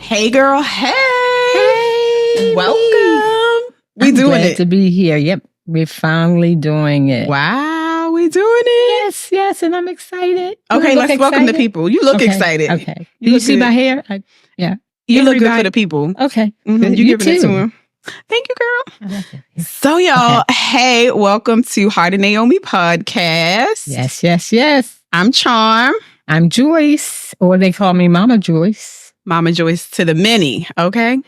Hey, girl. Hey. Welcome. I'm glad to be here. Yep. We're finally doing it. Wow. We doing it. Yes. And I'm excited. Okay, let's welcome the people. You look excited. Okay. Do you see my hair? Yeah. You look good for the people. Okay. You giving it to them. Thank you, girl. So, y'all, Hey, welcome to Heart of Naomi Podcast. Yes. I'm Charm. I'm Joyce, or they call me Mama Joyce. Mama Joyce to the many, okay?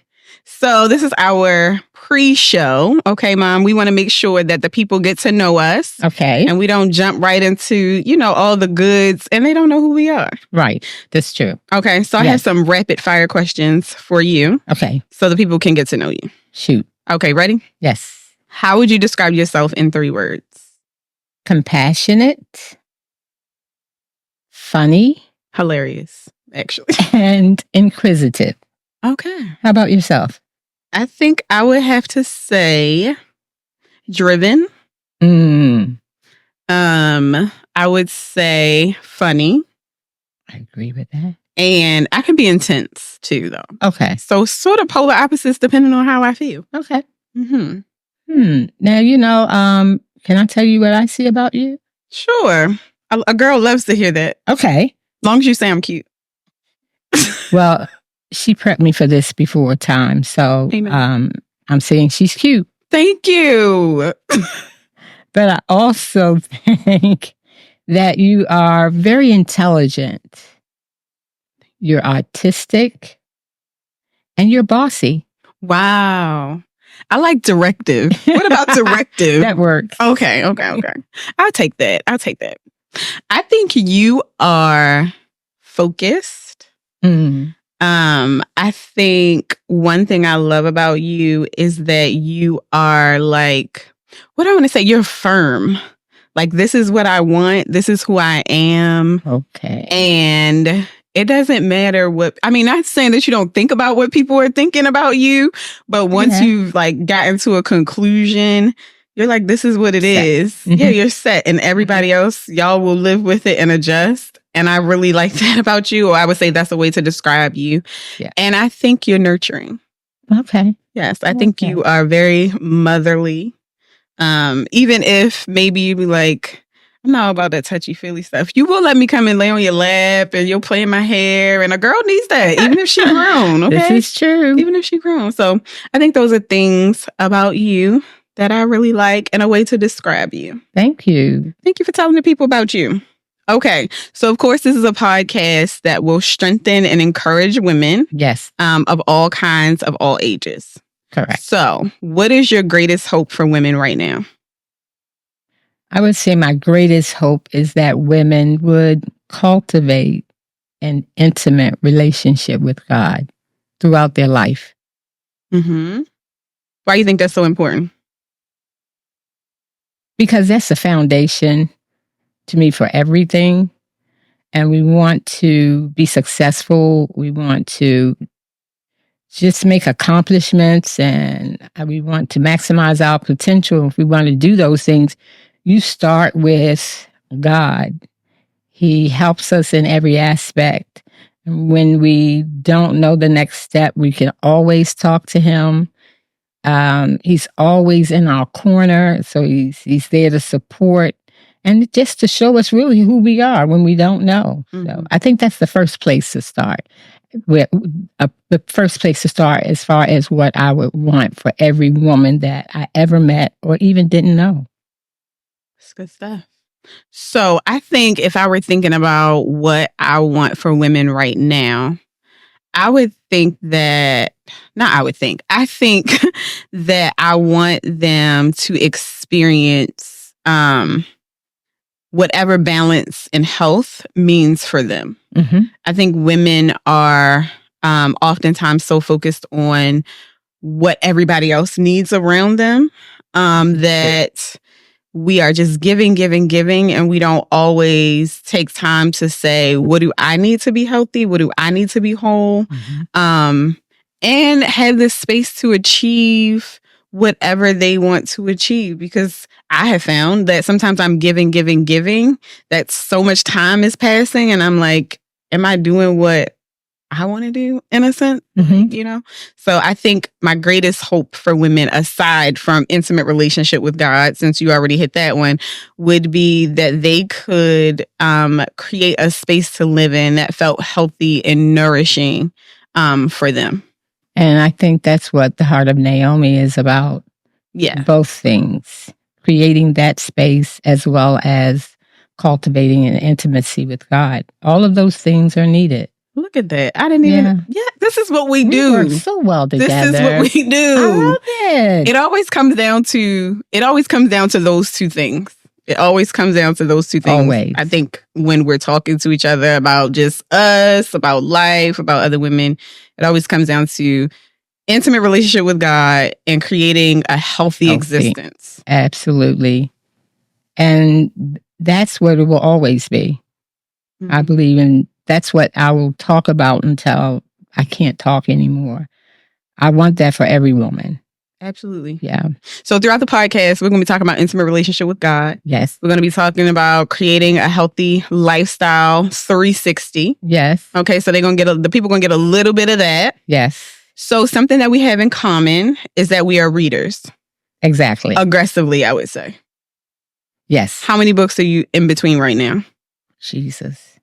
So this is our pre-show, okay, Mom? We want to make sure that the people get to know us. Okay. And we don't jump right into, all the goods, and they don't know who we are. Right. That's true. Okay, so I have some rapid fire questions for you. Okay. So the people can get to know you. Shoot. Okay, ready? Yes. How would you describe yourself in 3 words? Compassionate, funny, hilarious, actually, and inquisitive. Okay. How about yourself? I think I would have to say driven. I would say funny. I agree with that. And I can be intense too, though. Okay. So sort of polar opposites depending on how I feel. Okay. Mm-hmm. Now, can I tell you what I see about you? Sure. A girl loves to hear that. Okay. As long as you say I'm cute. Well, she prepped me for this before time. So I'm saying she's cute. Thank you. But I also think that you are very intelligent. You're artistic. And you're bossy. Wow. I like directive. What about directive? That works. Okay. I'll take that. I think you are focused. I think one thing I love about you is that you are you're firm. Like, this is what I want. This is who I am. Okay. And it doesn't matter not saying that you don't think about what people are thinking about you, but once you've gotten to a conclusion, you're like, this is what it is. Mm-hmm. Yeah, you're set. And everybody else, y'all will live with it and adjust. And I really like that about you, or I would say that's a way to describe you. Yeah. And I think you're nurturing. Okay. Yes, I think you are very motherly. Even if maybe you be like, I'm not about that touchy-feely stuff. You will let me come and lay on your lap and you'll play in my hair. And a girl needs that, even if she's grown. Okay? This is true. Even if she's grown. So I think those are things about you that I really like and a way to describe you. Thank you. Thank you for telling the people about you. Okay. So, of course, this is a podcast that will strengthen and encourage women. Yes. Of all kinds, of all ages. Correct. So, what is your greatest hope for women right now? I would say my greatest hope is that women would cultivate an intimate relationship with God throughout their life. Mm-hmm. Why do you think that's so important? Because that's the foundation to me for everything. And we want to be successful. We want to just make accomplishments, and we want to maximize our potential. If we want to do those things, you start with God. He helps us in every aspect. And when we don't know the next step, we can always talk to him. He's always in our corner. So he's there to support and just to show us really who we are when we don't know. Mm-hmm. So I think that's the first place to start. The first place to start as far as what I would want for every woman that I ever met or even didn't know. That's good stuff. So I think if I were thinking about what I want for women right now, I think that I want them to experience whatever balance and health means for them. Mm-hmm. I think women are oftentimes so focused on what everybody else needs around them that we are just giving, and we don't always take time to say, what do I need to be healthy? What do I need to be whole? Mm-hmm. And have this space to achieve whatever they want to achieve. Because I have found that sometimes I'm giving, that so much time is passing and I'm like, am I doing what I want to do, in a sense, you know? So I think my greatest hope for women, aside from intimate relationship with God, since you already hit that one, would be that they could create a space to live in that felt healthy and nourishing for them. And I think that's what the Heart of Naomi is about. Yeah. Both things. Creating that space as well as cultivating an intimacy with God. All of those things are needed. Look at that. I didn't even... Yeah, this is what we do. We work so well together. This is what we do. I love it. It always comes down to those two things. It always comes down to those two things. Always. I think when we're talking to each other about just us, about life, about other women, it always comes down to intimate relationship with God and creating a healthy existence. Absolutely. And that's what it will always be. I believe in, that's what I will talk about until I can't talk anymore. I want that for every woman. Absolutely. Yeah. So throughout the podcast, we're going to be talking about intimate relationship with God. Yes. We're going to be talking about creating a healthy lifestyle 360. Yes. Okay. So the people going to get a little bit of that. Yes. So something that we have in common is that we are readers. Exactly. Aggressively, I would say. Yes. How many books are you in between right now? Jesus.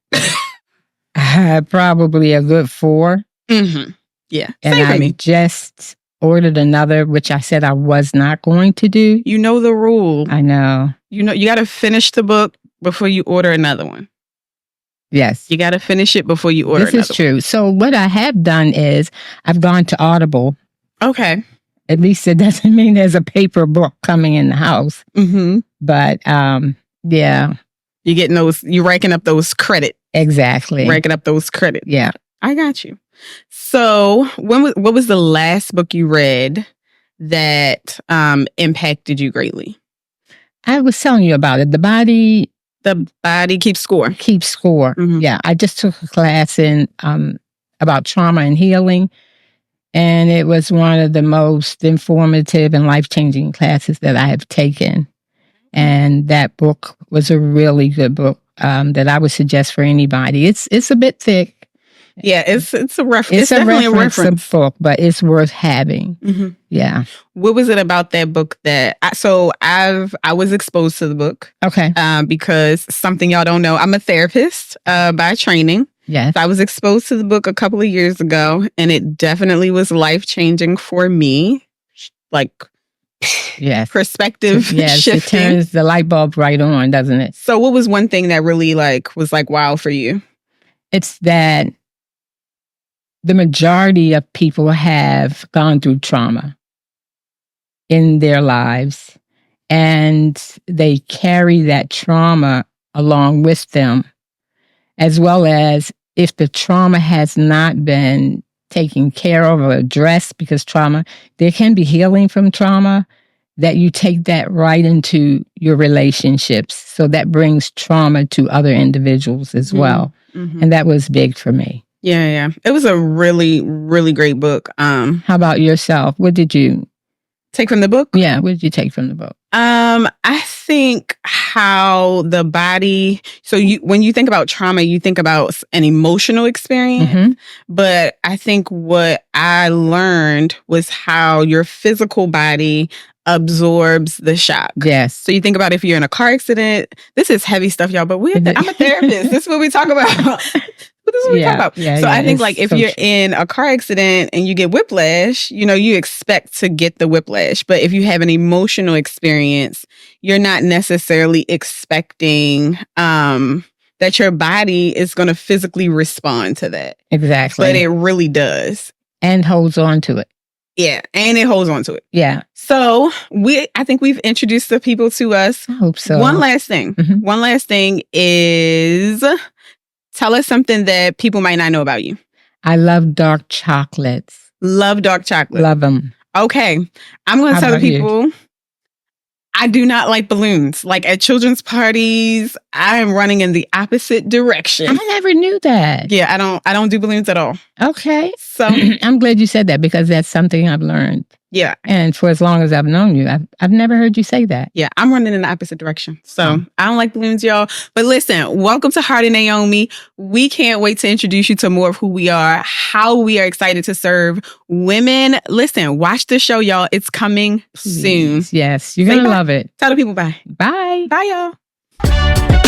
Probably a good 4. Mm-hmm. Yeah. And same for me. I just ordered another, which I said I was not going to do. You know the rule. I know. You got to finish the book before you order another one. Yes. You got to finish it before you order another one. This is true. So what I have done is I've gone to Audible. Okay. At least it doesn't mean there's a paper book coming in the house. Mm-hmm. But yeah. You're getting you're ranking up those credits. Exactly. Ranking up those credits. Yeah. I got you. So what was the last book you read that impacted you greatly? I was telling you about it. The Body Keeps Score. Keeps Score. Mm-hmm. Yeah. I just took a class in about trauma and healing. And it was one of the most informative and life-changing classes that I have taken. And that book was a really good book that I would suggest for anybody. It's a bit thick. Yeah, it's a reference. It's definitely a reference book, but it's worth having. Mm-hmm. Yeah. What was it about that book that I was exposed to the book? Okay. Because something y'all don't know, I'm a therapist by training. Yes. So I was exposed to the book a couple of years ago, and it definitely was life-changing for me. Like, yes, perspective yes, shifting. It turns the light bulb right on, doesn't it? So what was one thing that really was wow for you? It's that the majority of people have gone through trauma in their lives, and they carry that trauma along with them, as well as if the trauma has not been taken care of or addressed, because there can be healing from trauma, that you take that right into your relationships. So that brings trauma to other individuals as well. Mm-hmm. And that was big for me. Yeah. It was a really, really great book. How about yourself? What did you take from the book? Yeah, what did you take from the book? I think how the body, so when you think about trauma, you think about an emotional experience. Mm-hmm. But I think what I learned was how your physical body absorbs the shock. Yes. So you think about if you're in a car accident, this is heavy stuff, y'all, but I'm a therapist. This is what we talk about. This is what we talk about. Yeah, so I think if you're in a car accident and you get whiplash, you expect to get the whiplash. But if you have an emotional experience, you're not necessarily expecting that your body is going to physically respond to that. Exactly. But it really does. And holds on to it. Yeah, and it holds on to it. Yeah. So I think we've introduced the people to us. I hope so. One last thing. Mm-hmm. One last thing is, tell us something that people might not know about you. I love dark chocolates. Love dark chocolate. Love them. Okay. I'm going to tell the people, I do not like balloons. Like at children's parties, I am running in the opposite direction. I never knew that. Yeah, I don't do balloons at all. Okay. So I'm glad you said that, because that's something I've learned. Yeah. And for as long as I've known you, I've never heard you say that. Yeah, I'm running in the opposite direction. So I don't like balloons, y'all. But listen, welcome to Heart of Naomi. We can't wait to introduce you to more of who we are, how we are excited to serve women. Listen, watch the show, y'all. It's coming soon. Yes, you're going to love it. Tell the people bye. Bye. Bye, y'all.